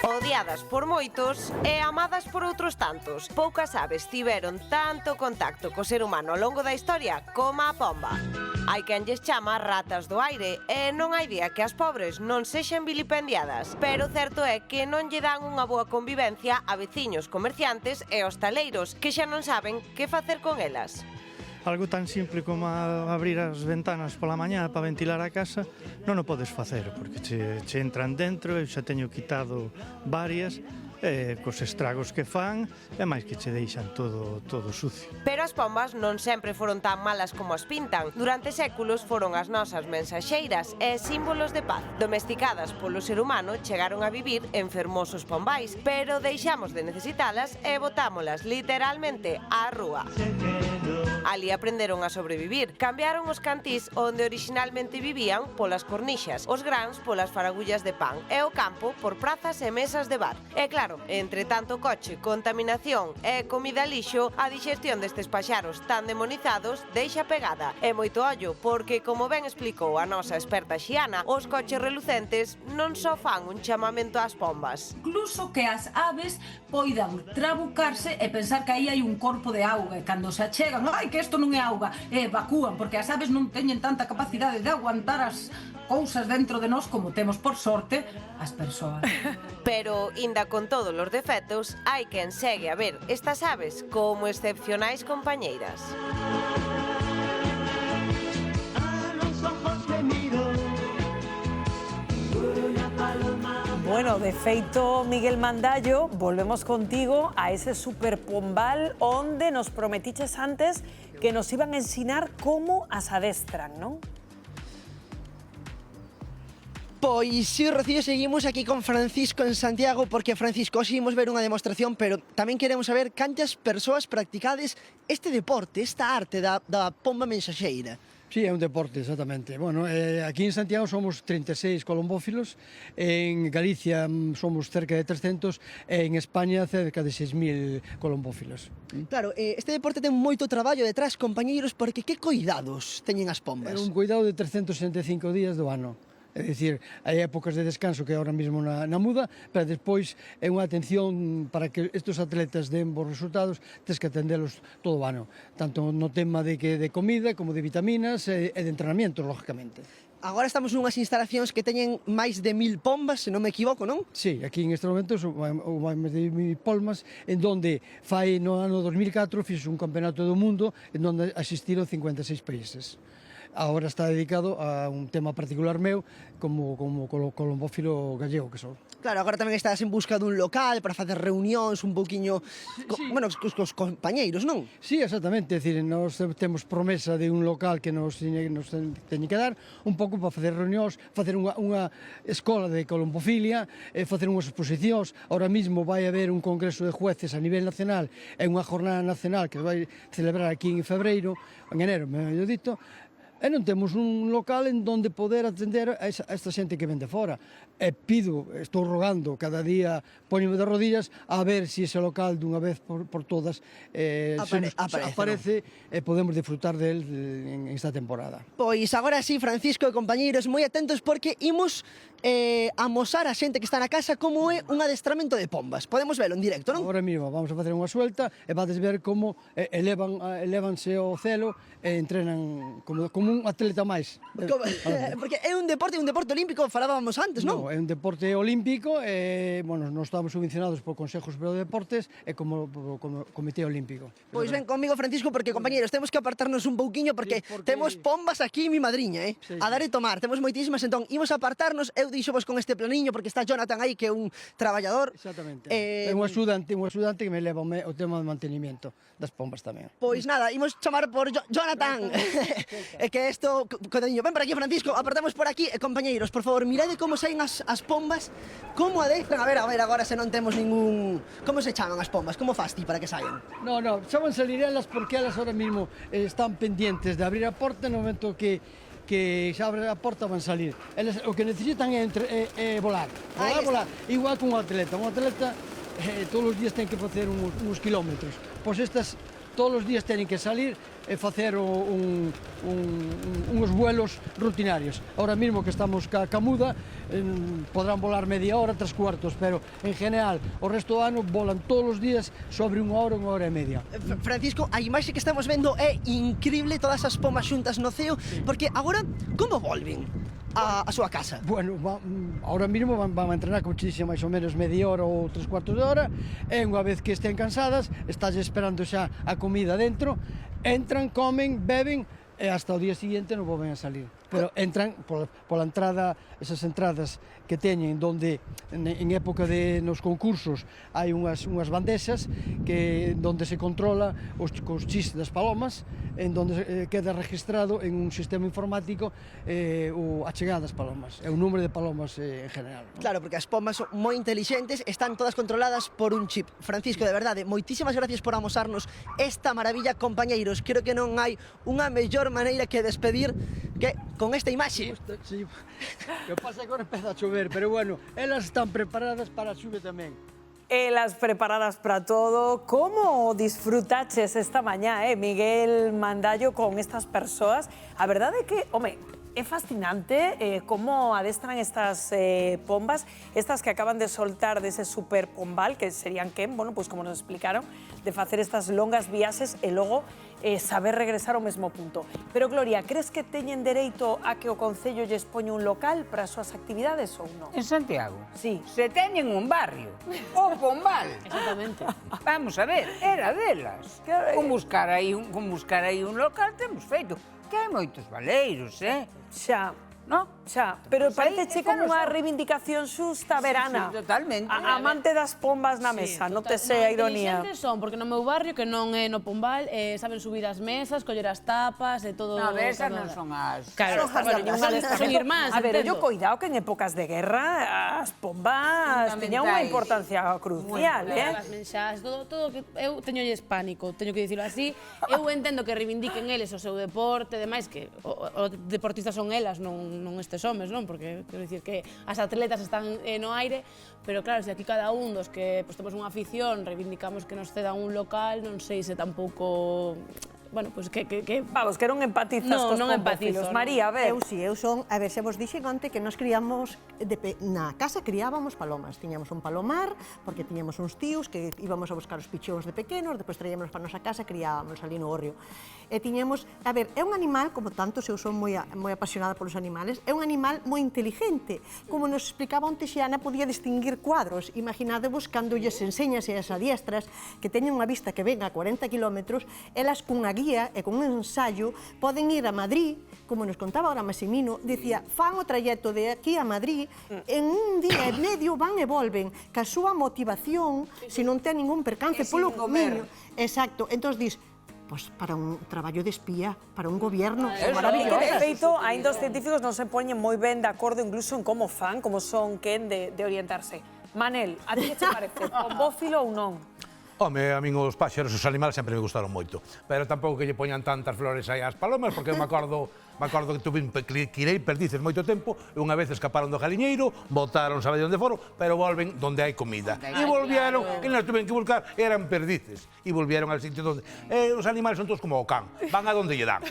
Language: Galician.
Odiadas por moitos e amadas por outros tantos, poucas aves tiveron tanto contacto co ser humano ao longo da historia como a pomba. Hai quen lles chama ratas do aire e non hai día que as pobres non sexan vilipendiadas, pero certo é que non lle dan unha boa convivencia a veciños, comerciantes e hostaleiros que xa non saben que facer con elas. Algo tan simple como abrir as ventanas pola mañá para ventilar a casa non o podes facer, porque che entran dentro, eu xa teño quitado varias, cos estragos que fan, e máis que che deixan todo sucio. Pero as pombas non sempre foron tan malas como as pintan. Durante séculos foron as nosas mensaxeiras e símbolos de paz. Domesticadas polo ser humano, chegaron a vivir en fermosos pombais, pero deixamos de necesitalas e botámolas literalmente á rúa. Ali aprenderon a sobrevivir. Cambiaron os cantís onde originalmente vivían polas cornixas, os grans polas faragullas de pan e o campo por prazas e mesas de bar. E claro, entre tanto coche, contaminación e comida lixo, a digestión destes paxaros tan demonizados deixa pegada. E moito ollo, porque como ben explicou a nosa experta Xiana, os coches relucentes non só fan un chamamento ás pombas. Incluso que as aves poidan trabucarse e pensar que aí hai un corpo de auga e cando se achegan, ai, que isto non é auga, e evacúan, porque as aves non teñen tanta capacidade de aguantar as cousas dentro de nós como temos, por sorte, as persoas. Pero, inda con todos os defectos, hai quen segue a ver estas aves como excepcionais compañeiras. Bueno, de feito, Miguel Mandallo, volvemos contigo a ese superpombal onde nos prometiches antes que nos iban a ensinar como as adestran, non? Pois si, Rocío, seguimos aquí con Francisco en Santiago, porque, Francisco, hoxe imos ver unha demostración, pero tamén queremos saber cantas persoas practicades este deporte, esta arte da pomba mensaxeira. Sí, é un deporte, exactamente. Bueno, aquí en Santiago somos 36 colombófilos, en Galicia somos cerca de 300 e en España cerca de 6.000 colombófilos. Claro, este deporte ten moito traballo detrás, compañeiros, porque que cuidados teñen as pombas? É un cuidado de 365 días do ano. É dicir, hai épocas de descanso que é ahora mesmo na muda, pero despois é unha atención para que estes atletas den bons resultados, tens que atendelos todo o ano, tanto no tema de comida como de vitaminas e de entrenamiento, lógicamente. Agora estamos nunhas instalacións que teñen máis de 1000 pombas, se non me equivoco, non? Sí, aquí en este momento son máis de 1000 polmas, en donde fai no ano 2004 fixe un campeonato do mundo en donde asistiron 56 países. Agora está dedicado a un tema particular meu como colombófilo gallego que sou. Claro, agora tamén estás en busca dun local para facer reunións un pouquiño, bueno, cos compañeiros, non? Sí, exactamente, é dicir, nós temos promesa de un local que nos teñe que dar un pouco para facer reunións, facer unha escola de colombofilia, facer unhas exposicións. Ahora mismo vai haber un congreso de jueces a nivel nacional e unha jornada nacional que vai celebrar aquí en febreiro, en enero, mellor dito. E non temos un local en donde poder atender a esta xente que ven de fora. E estou rogando cada día, poñome de rodillas a ver se ese local dunha vez por todas aparece e podemos disfrutar del en esta temporada. Pois agora sí, Francisco e compañeiros, moi atentos porque imos amosar a xente que está na casa como é un adestramento de pombas. Podemos velo en directo, non? Agora mesmo vamos a facer unha suelta e vades ver como elevanse ao celo e entrenan como un atleta máis. Porque é un deporte olímpico, falábamos antes, non? No, é un deporte olímpico e, bueno, nós estamos subvencionados por Consejo Superior de Deportes e como Comité Olímpico. Pois ven comigo, Francisco, porque, compañeros, temos que apartarnos un pouquiño porque temos pombas aquí, mi madriña, Sí. A dar e tomar, temos moitísimas, entón, imos apartarnos, eu dixovos con este planiño, porque está Jonathan aí, que é un traballador. Exactamente. É un axudante que me leva o tema de mantenimiento das pombas tamén. Pois nada, imos chamar por Jonathan. É que isto, coitadiño, ven por aquí, Francisco, apartamos por aquí, e compañeiros, por favor, mirade como saen as pombas, como adestran, a ver, agora se non temos ningún... Como se chaman as pombas, como fas ti para que saian? No, xa van salir elas porque elas ahora mismo están pendientes de abrir a porta no momento que se abre a porta van salir. Elas o que necesitan é volar, igual que un atleta. Un atleta todos os días ten que facer uns kilómetros. Pois estas todos os días teñen que salir e facer uns vuelos rutinarios. Ahora mismo que estamos ca muda, podrán volar media hora, 3 cuartos, pero en general o resto do ano volan todos os días sobre unha hora e media. Francisco, a imaxe que estamos vendo é increíble, todas as pombas xuntas no ceo, porque agora, como volven a súa casa? Bueno, ahora mismo van a entrenar, como te dixe, máis ou menos media hora ou 3 cuartos de hora, e unha vez que estén cansadas, estás esperando xa a comida dentro, entran, comen, beben, e hasta o día siguiente non volven a salir. Pero entran pola entrada, esas entradas que teñen, donde en época de nos concursos hai unhas bandexas donde se controla os chis das palomas, en donde queda registrado en un sistema informático a chegada das palomas, e o número de palomas en general, ¿no? Claro, porque as pombas son moi intelixentes, están todas controladas por un chip. Francisco, de verdade, moitísimas gracias por amosarnos esta maravilla, compañeiros. Creo que non hai unha mellor maneira que despedir que con esta imaxe. Sí, o que pasa é que agora empeza a chover, pero bueno, elas están preparadas para a chuve tamén. Elas preparadas para todo. ¿Cómo disfrutaches esta mañá, Miguel Mandallo, con estas persoas? A verdade é que, home, é fascinante como adestran estas pombas, estas que acaban de soltar dese super pombal, que serían quen, bueno, pues como nos explicaron, de facer estas longas viaxes e logo saber regresar ao mesmo punto. Pero, Gloria, crees que teñen dereito a que o Concello lles poña un local para as súas actividades ou non? En Santiago? Sí. Se teñen un barrio, o Pombal. Exactamente. Vamos a ver, era delas. Con buscar aí un local temos feito. Que hai moitos valeiros, Xa. No? Xa, pero parece como unha reivindicación xusta verana. Sí, totalmente. Amante das pombas na mesa, non te sei a ironía. Inteligentes son, porque no meu barrio, que non é no Pombal, saben subir as mesas, coller as tapas e todo... No, esas non son as... Claro, son irmáns, A ver, entendo. yo coidado que en épocas de guerra as pombas teñan unha importancia crucial, As mensaxes, todo que eu teñolles pánico, teño que dicilo así. Eu entendo que reivindiquen eles o seu deporte, demais que os deportistas son elas, non estes homes, non? Porque quero dicir que as atletas están no aire, pero claro, se aquí cada un dos que pues, temos unha afición reivindicamos que nos cedan un local, non sei se tampouco... Bueno, pues que... Vamos, que non empatizas cos pombófilos. María, a ver. Eu son, a ver, se vos dixen onte que nos criamos, na casa criábamos palomas. Tiñamos un palomar, porque tiñamos uns tíos que íbamos a buscar os pichóns de pequenos, depois traíamos para a nosa casa, criábamos ali no hórreo. E tiñamos, a ver, é un animal, como tantos, eu son moi apasionada polos animales, é un animal moi inteligente. Como nos explicaba onte Xiana, podía distinguir cuadros. Imaginadevos cando lles enseñas e as adiestras que teñen unha vista que ven a 40 kilómetros, elas cunha guía e con un ensayo poden ir a Madrid, como nos contaba ahora Massimino, dicía, fan o trayecto de aquí a Madrid, en un día e medio van e volven, ca súa motivación, se non ten ningún percance polo camiño. Exacto, entón dis, pois para un traballo de espía, para un gobierno, son maravilloso. De feito, ainda os científicos non se poñen moi ben de acordo incluso en como fan, como son quen de orientarse. Manel, a ti que te parece? Pombófilo ou non? Home, a min os páxaros, os animales sempre me gustaron moito, pero tampouco que lle poñan tantas flores aí ás palomas, porque eu me acordo que irei perdices moito tempo, e unha vez escaparon do galiñeiro, botaron, sabe onde foron, pero volven donde hai comida. E volvieron, e nos tuven que buscar, eran perdices, e volvieron al sitio donde... os animales son todos como o can, van a donde lle dan.